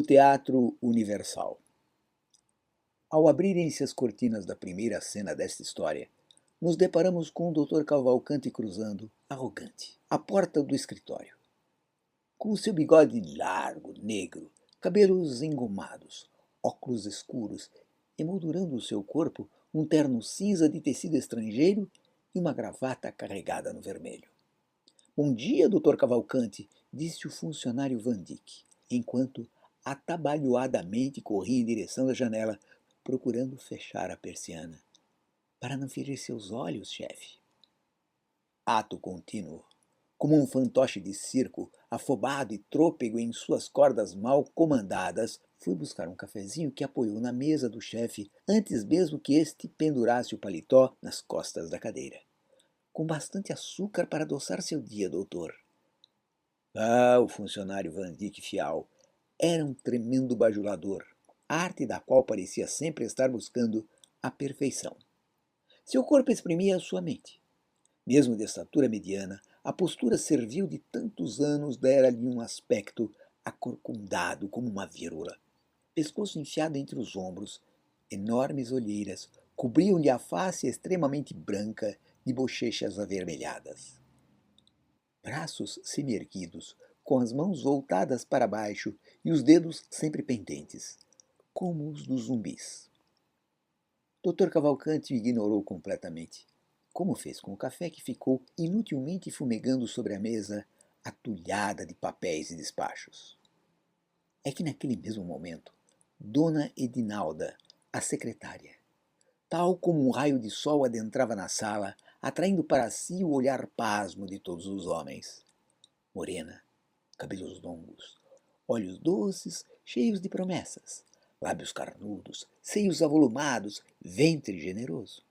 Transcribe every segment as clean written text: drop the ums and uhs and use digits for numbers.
Teatro Universal. Ao abrirem-se as cortinas da primeira cena desta história, nos deparamos com o Dr. Cavalcanti cruzando, arrogante, a porta do escritório. Com o seu bigode largo, negro, cabelos engomados, óculos escuros, emoldurando o seu corpo um terno cinza de tecido estrangeiro e uma gravata carregada no vermelho. Bom dia, Dr. Cavalcanti, disse o funcionário Van Dyck, enquanto atabalhoadamente corria em direção da janela, procurando fechar a persiana. Para não ferir seus olhos, chefe. Ato contínuo. Como um fantoche de circo, afobado e trôpego em suas cordas mal comandadas, fui buscar um cafezinho que apoiou na mesa do chefe antes mesmo que este pendurasse o paletó nas costas da cadeira. Com bastante açúcar para adoçar seu dia, doutor. Ah, o funcionário Van Dyck Fial era um tremendo bajulador, arte da qual parecia sempre estar buscando a perfeição. Seu corpo exprimia a sua mente. Mesmo de estatura mediana, a postura servil de tantos anos dera-lhe um aspecto acorcundado como uma vírgula. Pescoço enfiado entre os ombros, enormes olheiras cobriam-lhe a face extremamente branca de bochechas avermelhadas. Braços semi-erguidos, com as mãos voltadas para baixo e os dedos sempre pendentes, como os dos zumbis. Dr. Cavalcanti o ignorou completamente, como fez com o café que ficou inutilmente fumegando sobre a mesa, atulhada de papéis e despachos. É que naquele mesmo momento, Dona Edinalda, a secretária, tal como um raio de sol adentrava na sala, atraindo para si o olhar pasmo de todos os homens. Morena, cabelos longos, olhos doces, cheios de promessas, lábios carnudos, seios avolumados, ventre generoso.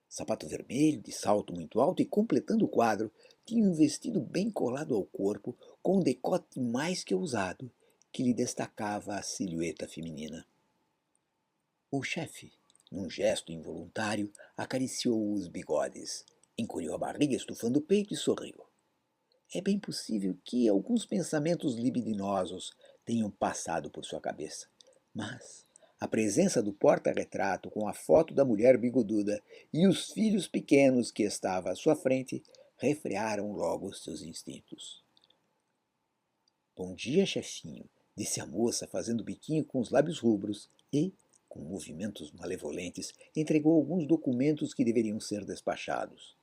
Sapato vermelho, de salto muito alto e, completando o quadro, tinha um vestido bem colado ao corpo, com um decote mais que ousado, que lhe destacava a silhueta feminina. O chefe, num gesto involuntário, acariciou os bigodes, encolheu a barriga estufando o peito e sorriu. É bem possível que alguns pensamentos libidinosos tenham passado por sua cabeça, mas a presença do porta-retrato com a foto da mulher bigoduda e os filhos pequenos que estava à sua frente refrearam logo seus instintos. Bom dia, chefinho, disse a moça, fazendo biquinho com os lábios rubros e, com movimentos malevolentes, entregou alguns documentos que deveriam ser despachados.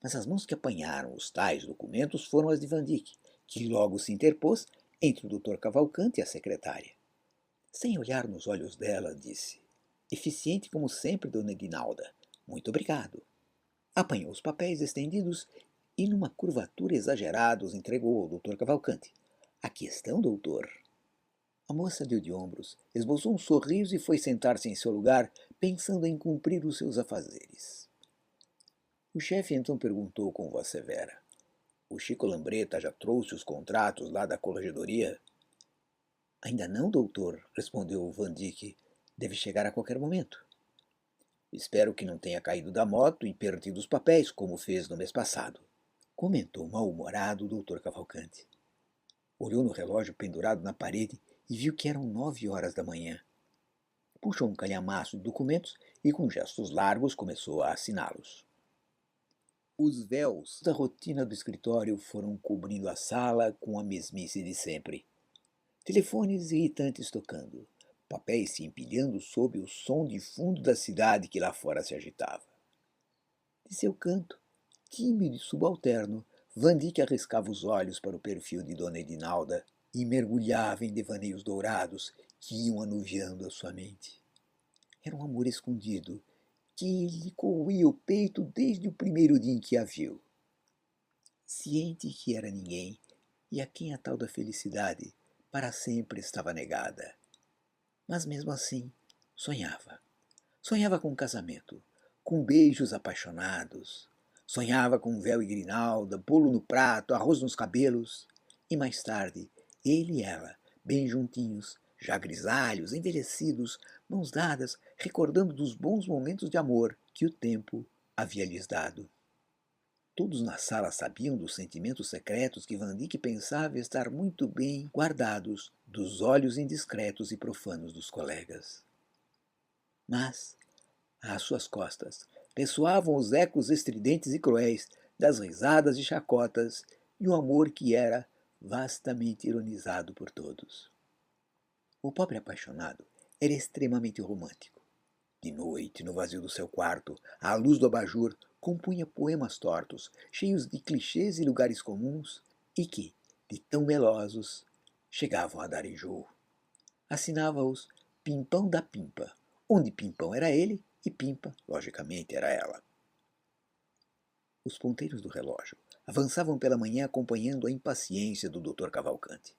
Mas as mãos que apanharam os tais documentos foram as de Van Dyck, que logo se interpôs entre o Dr. Cavalcanti e a secretária. Sem olhar nos olhos dela, disse, eficiente como sempre, dona Edinalda, muito obrigado. Apanhou os papéis estendidos e, numa curvatura exagerada, os entregou ao Dr. Cavalcanti. Aqui estão, doutor. A moça deu de ombros, esboçou um sorriso e foi sentar-se em seu lugar, pensando em cumprir os seus afazeres. O chefe então perguntou com voz severa. O Chico Lambreta já trouxe os contratos lá da corregedoria? Ainda não, doutor, respondeu o Van Dyck. Deve chegar a qualquer momento. Espero que não tenha caído da moto e perdido os papéis, como fez no mês passado, comentou mal-humorado o Dr. Cavalcanti. Olhou no relógio pendurado na parede e viu que eram 9 horas da manhã. Puxou um calhamaço de documentos e, com gestos largos, começou a assiná-los. Os véus da rotina do escritório foram cobrindo a sala com a mesmice de sempre. Telefones irritantes tocando, papéis se empilhando sob o som de fundo da cidade que lá fora se agitava. De seu canto, tímido e subalterno, Van Dyck arriscava os olhos para o perfil de Dona Edinalda e mergulhava em devaneios dourados que iam anuviando a sua mente. Era um amor escondido, que lhe corroía o peito desde o primeiro dia em que a viu. Ciente que era ninguém e a quem a tal da felicidade para sempre estava negada. Mas mesmo assim, sonhava. Sonhava com um casamento, com beijos apaixonados. Sonhava com véu e grinalda, bolo no prato, arroz nos cabelos. E mais tarde, ele e ela, bem juntinhos, já grisalhos, envelhecidos, mãos dadas, recordando dos bons momentos de amor que o tempo havia lhes dado. Todos na sala sabiam dos sentimentos secretos que Van Dyck pensava estar muito bem guardados dos olhos indiscretos e profanos dos colegas. Mas, às suas costas, ressoavam os ecos estridentes e cruéis das risadas e chacotas e um amor que era vastamente ironizado por todos. O pobre apaixonado era extremamente romântico. De noite, no vazio do seu quarto, à luz do abajur, compunha poemas tortos, cheios de clichês e lugares comuns, e que, de tão melosos, chegavam a dar enjoo. Assinava-os Pimpão da Pimpa, onde Pimpão era ele e Pimpa, logicamente, era ela. Os ponteiros do relógio avançavam pela manhã acompanhando a impaciência do Dr. Cavalcanti.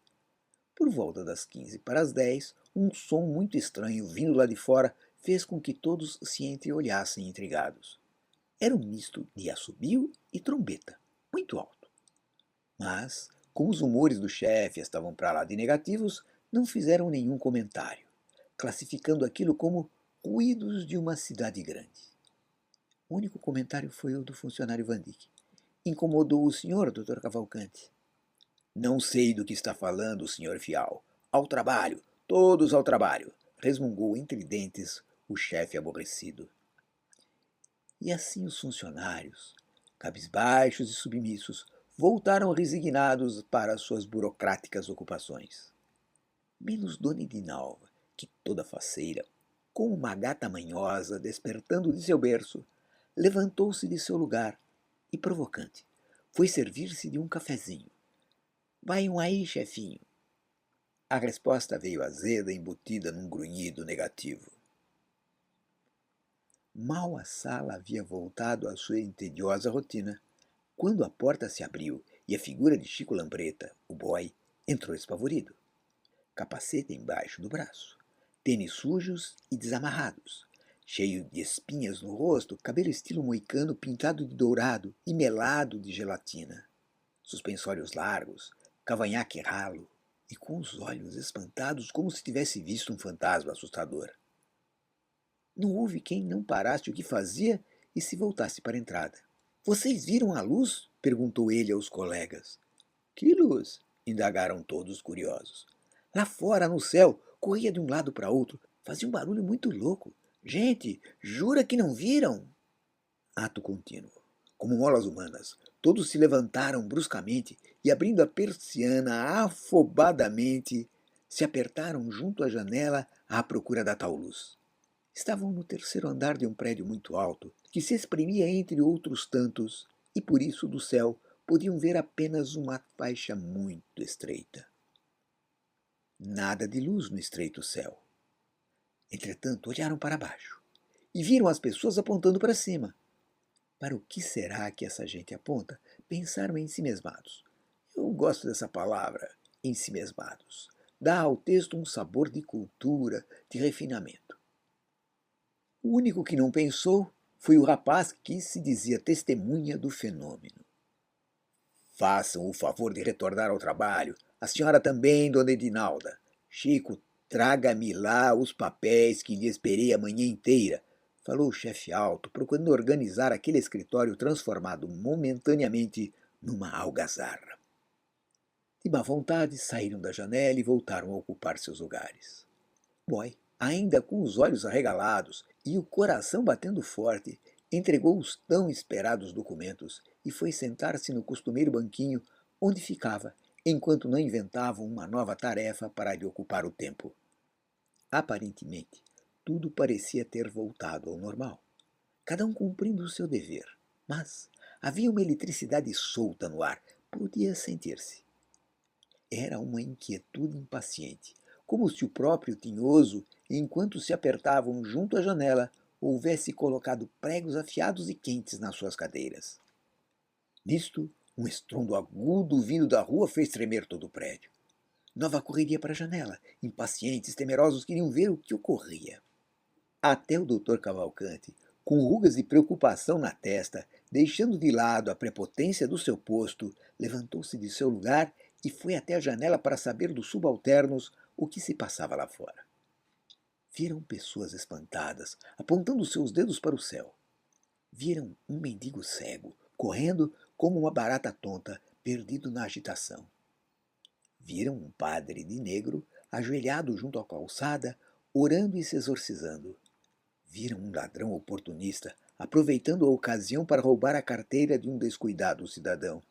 Por volta das 15 para as 10, um som muito estranho vindo lá de fora fez com que todos se entreolhassem intrigados. Era um misto de assobio e trombeta, muito alto. Mas, como os humores do chefe estavam para lá de negativos, não fizeram nenhum comentário, classificando aquilo como ruídos de uma cidade grande. O único comentário foi o do funcionário Van Dyck. Incomodou o senhor, Dr. Cavalcanti? Não sei do que está falando, Sr. Fial. Ao trabalho, todos ao trabalho, resmungou entre dentes o chefe aborrecido. E assim os funcionários, cabisbaixos e submissos, voltaram resignados para suas burocráticas ocupações. Menos Dona Edinalva, que toda faceira, como uma gata manhosa despertando de seu berço, levantou-se de seu lugar e, provocante, foi servir-se de um cafezinho. Vai um aí, chefinho. A resposta veio azeda, embutida num grunhido negativo. Mal a sala havia voltado à sua entediosa rotina, quando a porta se abriu e a figura de Chico Lambreta, o boy, entrou espavorido. Capacete embaixo do braço, tênis sujos e desamarrados, cheio de espinhas no rosto, cabelo estilo moicano pintado de dourado e melado de gelatina, suspensórios largos, cavanhaque ralo e com os olhos espantados como se tivesse visto um fantasma assustador. Não houve quem não parasse o que fazia e se voltasse para a entrada. Vocês viram a luz? Perguntou ele aos colegas. Que luz? Indagaram todos curiosos. Lá fora, no céu, corria de um lado para outro, fazia um barulho muito louco. Gente, jura que não viram? Ato contínuo. Como molas humanas, todos se levantaram bruscamente e, abrindo a persiana afobadamente, se apertaram junto à janela à procura da tal luz. Estavam no terceiro andar de um prédio muito alto, que se exprimia entre outros tantos, e por isso do céu podiam ver apenas uma faixa muito estreita. Nada de luz no estreito céu. Entretanto, olharam para baixo e viram as pessoas apontando para cima. Para o que será que essa gente aponta? Pensaram ensimesmados. Eu gosto dessa palavra, ensimesmados. Dá ao texto um sabor de cultura, de refinamento. O único que não pensou foi o rapaz que se dizia testemunha do fenômeno. Façam o favor de retornar ao trabalho. A senhora também, dona Edinalda. Chico, traga-me lá os papéis que lhe esperei a manhã inteira, falou o chefe alto, procurando organizar aquele escritório transformado momentaneamente numa algazarra. De má vontade, saíram da janela e voltaram a ocupar seus lugares. Boy, ainda com os olhos arregalados e o coração batendo forte, entregou os tão esperados documentos e foi sentar-se no costumeiro banquinho onde ficava, enquanto não inventavam uma nova tarefa para lhe ocupar o tempo. Aparentemente, tudo parecia ter voltado ao normal, cada um cumprindo o seu dever, mas havia uma eletricidade solta no ar, podia sentir-se. Era uma inquietude impaciente, como se o próprio tinhoso, enquanto se apertavam junto à janela, houvesse colocado pregos afiados e quentes nas suas cadeiras. Nisto, um estrondo agudo vindo da rua fez tremer todo o prédio. Nova correria para a janela. Impacientes, temerosos, queriam ver o que ocorria. Até o Dr. Cavalcanti, com rugas de preocupação na testa, deixando de lado a prepotência do seu posto, levantou-se de seu lugar e foi até a janela para saber dos subalternos o que se passava lá fora. Viram pessoas espantadas, apontando seus dedos para o céu. Viram um mendigo cego, correndo como uma barata tonta, perdido na agitação. Viram um padre de negro ajoelhado junto à calçada, orando e se exorcizando. Viram um ladrão oportunista aproveitando a ocasião para roubar a carteira de um descuidado cidadão.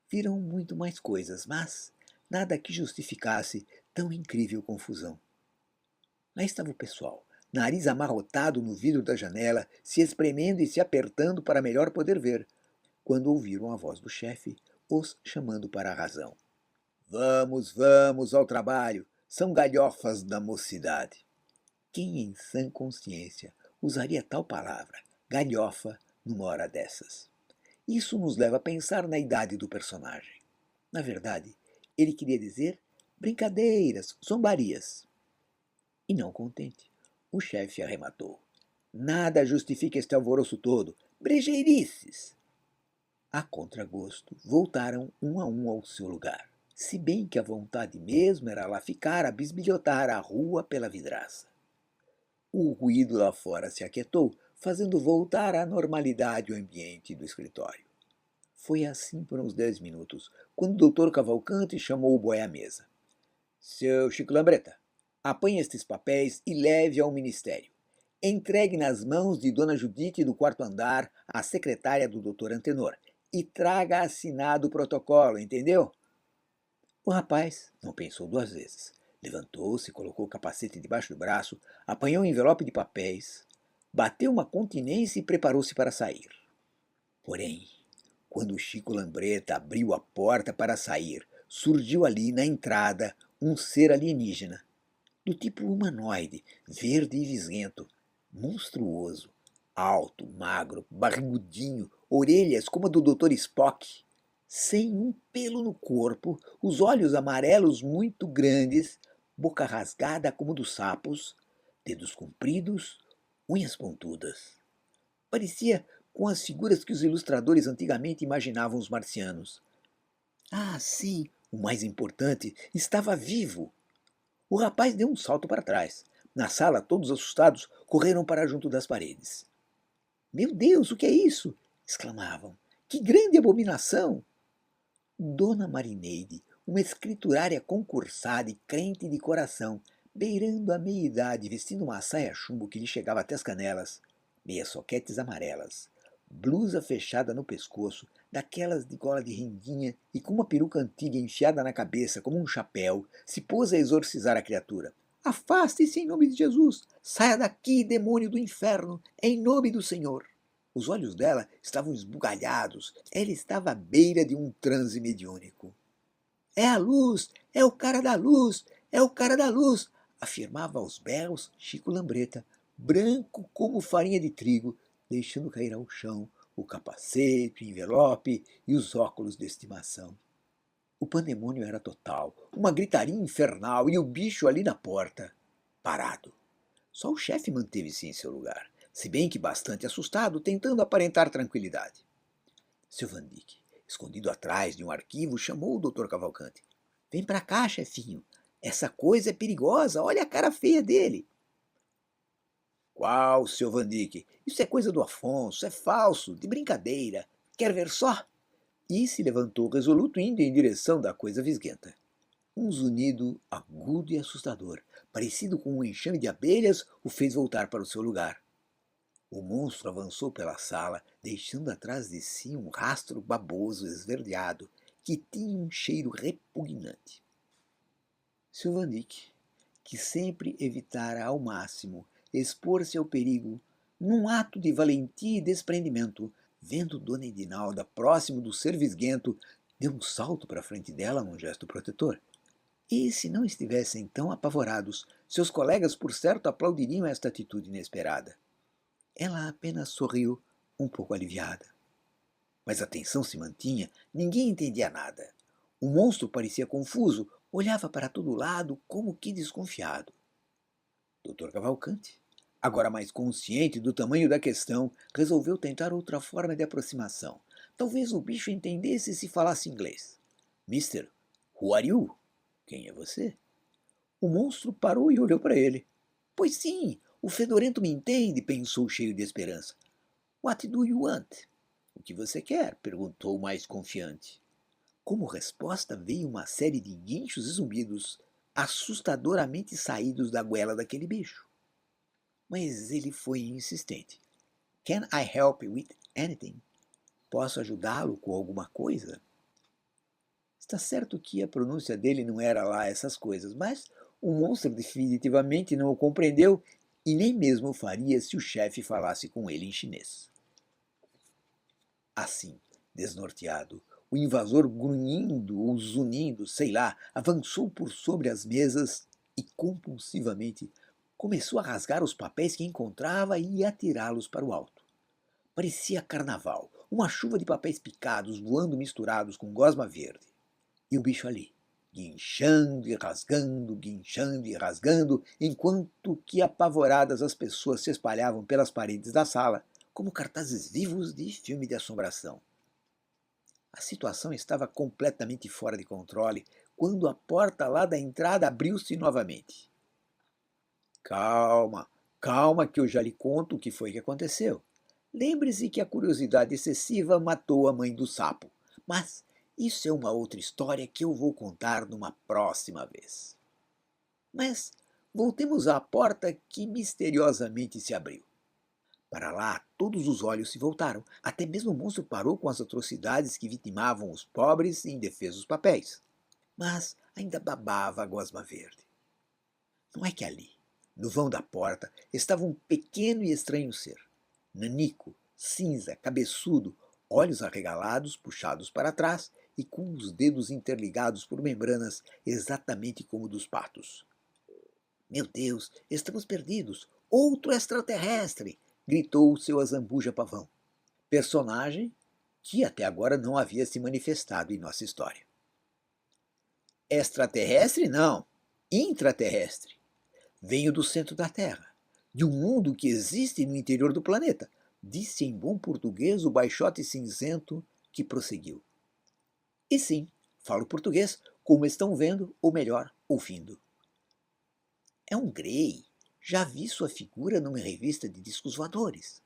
Viram muito mais coisas, mas nada que justificasse tão incrível confusão. Lá estava o pessoal, nariz amarrotado no vidro da janela, se espremendo e se apertando para melhor poder ver, quando ouviram a voz do chefe, os chamando para a razão. Vamos, vamos ao trabalho, são galhofas da mocidade. Quem em sã consciência usaria tal palavra, galhofa, numa hora dessas? Isso nos leva a pensar na idade do personagem. Na verdade, ele queria dizer brincadeiras, zombarias. E não contente, o chefe arrematou. Nada justifica este alvoroço todo. Brejeirices! A contragosto, voltaram um a um ao seu lugar. Se bem que a vontade mesmo era lá ficar a bisbilhotar a rua pela vidraça. O ruído lá fora se aquietou, fazendo voltar à normalidade o ambiente do escritório. Foi assim por uns 10 minutos, quando o Dr. Cavalcanti chamou o boy à mesa. Seu Chico Lambreta, apanhe estes papéis e leve ao ministério. Entregue nas mãos de Dona Judite do quarto andar, a secretária do Dr. Antenor, e traga assinado o protocolo, entendeu? O rapaz não pensou duas vezes. Levantou-se, colocou o capacete debaixo do braço, apanhou um envelope de papéis, bateu uma continência e preparou-se para sair. Porém, quando o Chico Lambreta abriu a porta para sair, surgiu ali na entrada um ser alienígena, do tipo humanoide, verde e visguento, monstruoso, alto, magro, barrigudinho, orelhas como a do Dr. Spock, sem um pelo no corpo, os olhos amarelos muito grandes, boca rasgada como dos sapos, dedos compridos, unhas pontudas. Parecia com as figuras que os ilustradores antigamente imaginavam os marcianos. Ah, sim, o mais importante, estava vivo. O rapaz deu um salto para trás. Na sala, todos assustados, correram para junto das paredes. Meu Deus, o que é isso? Exclamavam. Que grande abominação! Dona Marineide, uma escriturária concursada e crente de coração, beirando a meia-idade, vestindo uma saia chumbo que lhe chegava até as canelas, meias soquetes amarelas, blusa fechada no pescoço, daquelas de gola de rendinha e com uma peruca antiga enfiada na cabeça como um chapéu, se pôs a exorcizar a criatura. Afaste-se em nome de Jesus! Saia daqui, demônio do inferno, em nome do Senhor! Os olhos dela estavam esbugalhados. Ela estava à beira de um transe mediúnico. É a luz! É o cara da luz! É o cara da luz! Afirmava aos berros Chico Lambreta, branco como farinha de trigo, deixando cair ao chão o capacete, o envelope e os óculos de estimação. O pandemônio era total, uma gritaria infernal e o bicho ali na porta, parado. Só o chefe manteve-se em seu lugar, se bem que bastante assustado, tentando aparentar tranquilidade. Seu Van Dyck, escondido atrás de um arquivo, chamou o Dr. Cavalcanti. Vem para cá, chefinho. Essa coisa é perigosa, olha a cara feia dele. Qual, seu Van Dyck? Isso é coisa do Afonso, é falso, de brincadeira. Quer ver só? E se levantou resoluto indo em direção da coisa visguenta. Um zunido agudo e assustador, parecido com um enxame de abelhas, o fez voltar para o seu lugar. O monstro avançou pela sala, deixando atrás de si um rastro baboso esverdeado, que tinha um cheiro repugnante. Seu Van Dyck, que sempre evitara ao máximo expor-se ao perigo, num ato de valentia e desprendimento, vendo Dona Edinalda próximo do ser visguento, deu um salto para a frente dela num gesto protetor. E, se não estivessem tão apavorados, seus colegas por certo aplaudiriam esta atitude inesperada. Ela apenas sorriu, um pouco aliviada. Mas a tensão se mantinha, ninguém entendia nada. O monstro parecia confuso, olhava para todo lado como que desconfiado. Dr. Cavalcanti, agora mais consciente do tamanho da questão, resolveu tentar outra forma de aproximação. Talvez o bicho entendesse se falasse inglês. Mister, who are you? Quem é você? O monstro parou e olhou para ele. Pois sim, o fedorento me entende, pensou cheio de esperança. What do you want? O que você quer? Perguntou o mais confiante. Como resposta veio uma série de guinchos e zumbidos assustadoramente saídos da goela daquele bicho. Mas ele foi insistente. Can I help you with anything? Posso ajudá-lo com alguma coisa? Está certo que a pronúncia dele não era lá essas coisas, mas o monstro definitivamente não o compreendeu e nem mesmo o faria se o chefe falasse com ele em chinês. Assim, desnorteado, o invasor, grunhindo ou zunindo, sei lá, avançou por sobre as mesas e compulsivamente começou a rasgar os papéis que encontrava e atirá-los para o alto. Parecia carnaval, uma chuva de papéis picados voando misturados com gosma verde. E o bicho ali, guinchando e rasgando, enquanto que apavoradas as pessoas se espalhavam pelas paredes da sala, como cartazes vivos de filme de assombração. A situação estava completamente fora de controle quando a porta lá da entrada abriu-se novamente. Calma, calma que eu já lhe conto o que foi que aconteceu. Lembre-se que a curiosidade excessiva matou a mãe do sapo, mas isso é uma outra história que eu vou contar numa próxima vez. Mas voltemos à porta que misteriosamente se abriu. Para lá, todos os olhos se voltaram. Até mesmo o monstro parou com as atrocidades que vitimavam os pobres e indefesos papéis. Mas ainda babava a gosma verde. Não é que ali, no vão da porta, estava um pequeno e estranho ser. Nanico, cinza, cabeçudo, olhos arregalados, puxados para trás e com os dedos interligados por membranas exatamente como dos patos. Meu Deus, estamos perdidos! Outro extraterrestre! Gritou o seu Azambuja Pavão, personagem que até agora não havia se manifestado em nossa história. Extraterrestre não, intraterrestre. Venho do centro da Terra, de um mundo que existe no interior do planeta, disse em bom português o baixote cinzento que prosseguiu. E sim, falo português, como estão vendo, ou melhor, ouvindo. É um Grey. Já vi sua figura numa revista de discos voadores,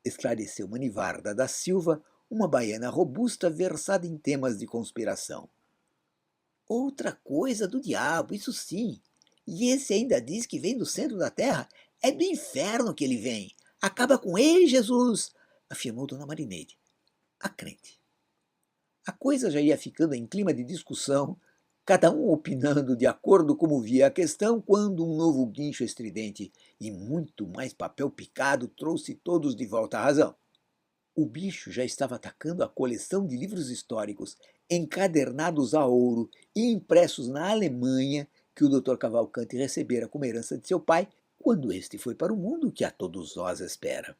esclareceu Manivarda da Silva, uma baiana robusta versada em temas de conspiração. Outra coisa do diabo, isso sim. E esse ainda diz que vem do centro da terra? É do inferno que ele vem. Acaba com ele, Jesus! Afirmou Dona Marineide, a crente. A coisa já ia ficando em clima de discussão, cada um opinando de acordo como via a questão, quando um novo guincho estridente e muito mais papel picado trouxe todos de volta à razão. O bicho já estava atacando a coleção de livros históricos encadernados a ouro e impressos na Alemanha que o Dr. Cavalcanti recebera como herança de seu pai quando este foi para o mundo que a todos nós espera.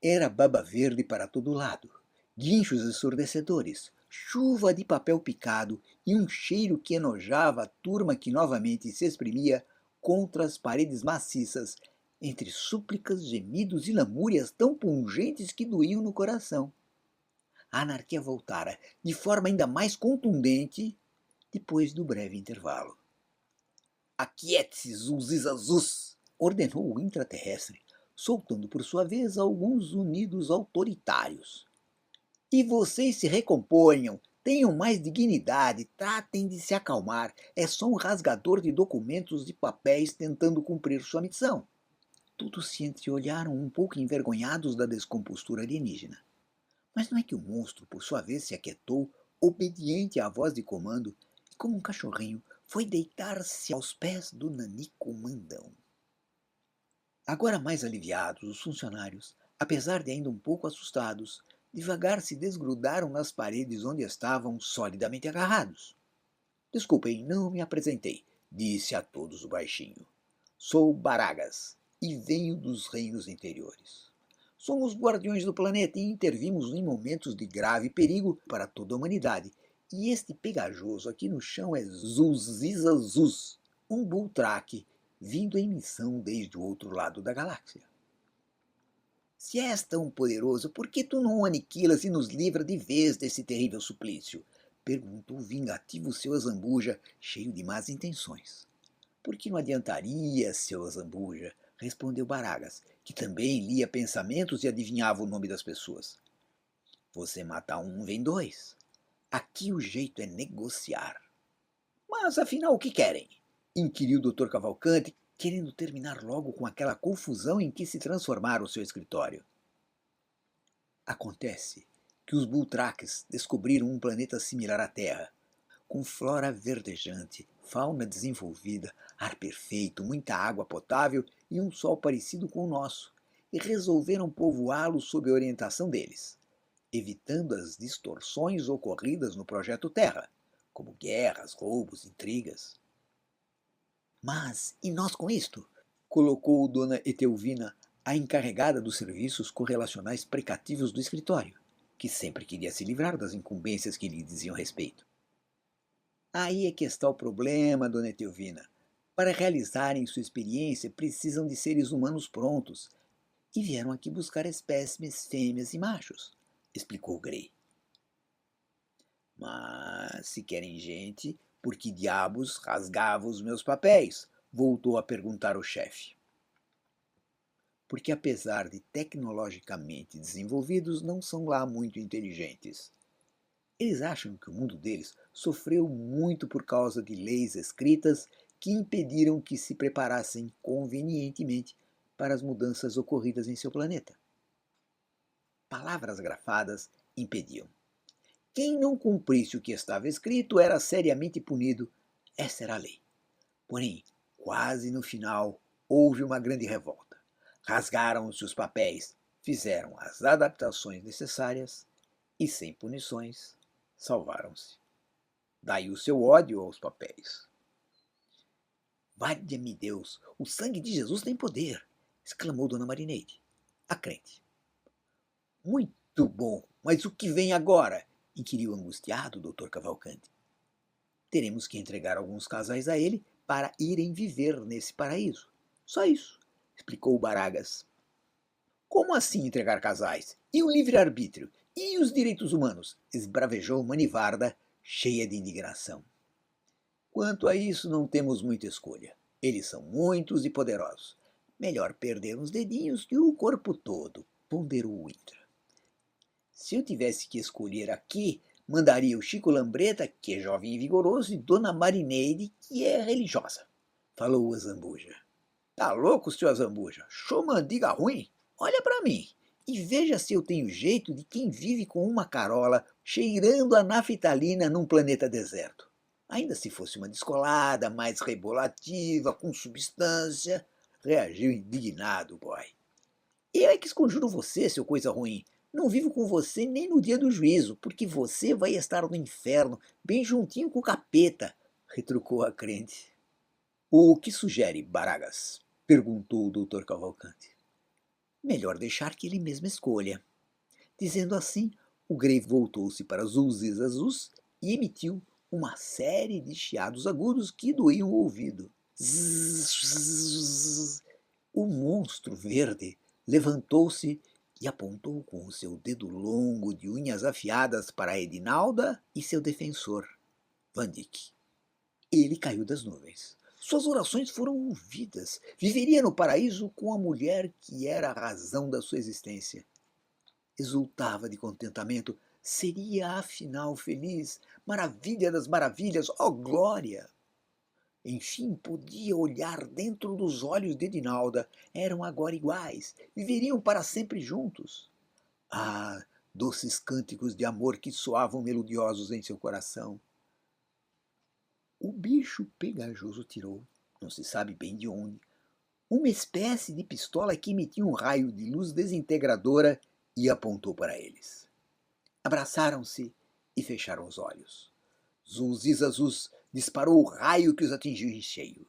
Era baba verde para todo lado, guinchos ensurdecedores, chuva de papel picado e um cheiro que enojava a turma que novamente se exprimia contra as paredes maciças, entre súplicas, gemidos e lamúrias tão pungentes que doíam no coração. A anarquia voltara, de forma ainda mais contundente, depois do breve intervalo. Aquiete-se, Zuzizazus! Ordenou o intraterrestre, soltando por sua vez alguns unidos autoritários. E vocês se recomponham, tenham mais dignidade, tratem de se acalmar. É só um rasgador de documentos de papéis tentando cumprir sua missão. Todos se entreolharam um pouco envergonhados da descompostura alienígena. Mas não é que o monstro, por sua vez, se aquietou, obediente à voz de comando, e como um cachorrinho, foi deitar-se aos pés do nanico mandão. Agora mais aliviados, os funcionários, apesar de ainda um pouco assustados, devagar se desgrudaram nas paredes onde estavam solidamente agarrados. Desculpem, não me apresentei, disse a todos o baixinho. Sou Baragas e venho dos reinos interiores. Somos guardiões do planeta e intervimos em momentos de grave perigo para toda a humanidade. E este pegajoso aqui no chão é Zuzizazuz, um Bultraque, vindo em missão desde o outro lado da galáxia. Se és tão poderoso, por que tu não o aniquilas e nos livra de vez desse terrível suplício? Perguntou o vingativo seu Azambuja, cheio de más intenções. Por que não adiantaria, seu Azambuja? Respondeu Baragas, que também lia pensamentos e adivinhava o nome das pessoas. Você mata um, vem dois. Aqui o jeito é negociar. Mas afinal o que querem? Inquiriu o Dr. Cavalcanti, querendo terminar logo com aquela confusão em que se transformara o seu escritório. Acontece que os Bultraques descobriram um planeta similar à Terra, com flora verdejante, fauna desenvolvida, ar perfeito, muita água potável e um sol parecido com o nosso, e resolveram povoá-lo sob a orientação deles, evitando as distorções ocorridas no Projeto Terra, como guerras, roubos, intrigas. Mas, e nós com isto? Colocou Dona Etelvina, a encarregada dos serviços correlacionais precativos do escritório, que sempre queria se livrar das incumbências que lhe diziam respeito. Aí é que está o problema, Dona Etelvina. Para realizarem sua experiência, precisam de seres humanos prontos, e vieram aqui buscar espécimes fêmeas e machos, explicou Grey. Mas se querem gente, por que diabos rasgava os meus papéis? Voltou a perguntar o chefe. Porque apesar de tecnologicamente desenvolvidos, não são lá muito inteligentes. Eles acham que o mundo deles sofreu muito por causa de leis escritas que impediram que se preparassem convenientemente para as mudanças ocorridas em seu planeta. Palavras grafadas impediam. Quem não cumprisse o que estava escrito era seriamente punido. Essa era a lei. Porém, quase no final, houve uma grande revolta. Rasgaram-se os papéis, fizeram as adaptações necessárias e, sem punições, salvaram-se. Daí o seu ódio aos papéis. Valha-me Deus, o sangue de Jesus tem poder, exclamou Dona Marineide, a crente. Muito bom, mas o que vem agora? Inquiriu angustiado o Dr. Cavalcanti. Teremos que entregar alguns casais a ele para irem viver nesse paraíso. Só isso, explicou Baragas. Como assim entregar casais? E o livre-arbítrio? E os direitos humanos? Esbravejou Manivarda, cheia de indignação. Quanto a isso, não temos muita escolha. Eles são muitos e poderosos. Melhor perder uns dedinhos que o corpo todo, ponderou Winter. Se eu tivesse que escolher aqui, mandaria o Chico Lambreta, que é jovem e vigoroso, e Dona Marineide, que é religiosa, falou o Azambuja. Tá louco, seu Azambuja? Chomandiga ruim? Olha para mim e veja se eu tenho jeito de quem vive com uma carola cheirando a naftalina num planeta deserto. Ainda se fosse uma descolada, mais rebolativa, com substância, reagiu indignado o boy. Eu é que esconjuro você, seu coisa ruim. Não vivo com você nem no dia do juízo, porque você vai estar no inferno, bem juntinho com o capeta, retrucou a crente. O que sugere, Baragas? Perguntou o Dr. Cavalcanti. Melhor deixar que ele mesmo escolha. Dizendo assim, o Grey voltou-se para Zulzis Azus e emitiu uma série de chiados agudos que doíam o ouvido. Zzz. O monstro verde levantou-se e apontou com o seu dedo longo de unhas afiadas para Edinalda e seu defensor, Van Dyck. Ele caiu das nuvens. Suas orações foram ouvidas. Viveria no paraíso com a mulher que era a razão da sua existência. Exultava de contentamento. Seria afinal feliz. Maravilha das maravilhas. Oh, glória! Enfim, podia olhar dentro dos olhos de Edinalda. Eram agora iguais. Viveriam para sempre juntos. Ah, doces cânticos de amor que soavam melodiosos em seu coração. O bicho pegajoso tirou, não se sabe bem de onde, uma espécie de pistola que emitia um raio de luz desintegradora e apontou para eles. Abraçaram-se e fecharam os olhos. Zulzis Azus disparou o raio que os atingiu em cheio.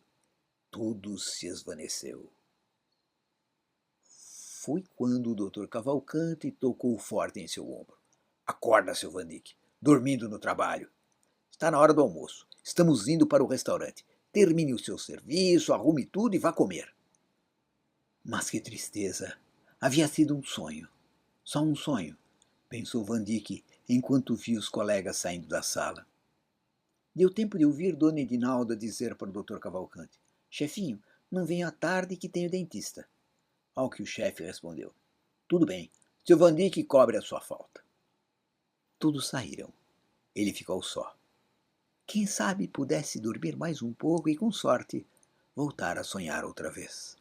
Tudo se esvaneceu. Foi quando o Dr. Cavalcanti tocou forte em seu ombro. Acorda, seu Van Dyck, dormindo no trabalho. Está na hora do almoço. Estamos indo para o restaurante. Termine o seu serviço, arrume tudo e vá comer. Mas que tristeza. Havia sido um sonho. Só um sonho, pensou Van Dyck enquanto via os colegas saindo da sala. Deu tempo de ouvir Dona Edinalda dizer para o Dr. Cavalcanti: Chefinho, não venha à tarde que tenho dentista. Ao que o chefe respondeu: tudo bem, seu Van Dyck cobre a sua falta. Todos saíram. Ele ficou só. Quem sabe pudesse dormir mais um pouco e, com sorte, voltar a sonhar outra vez.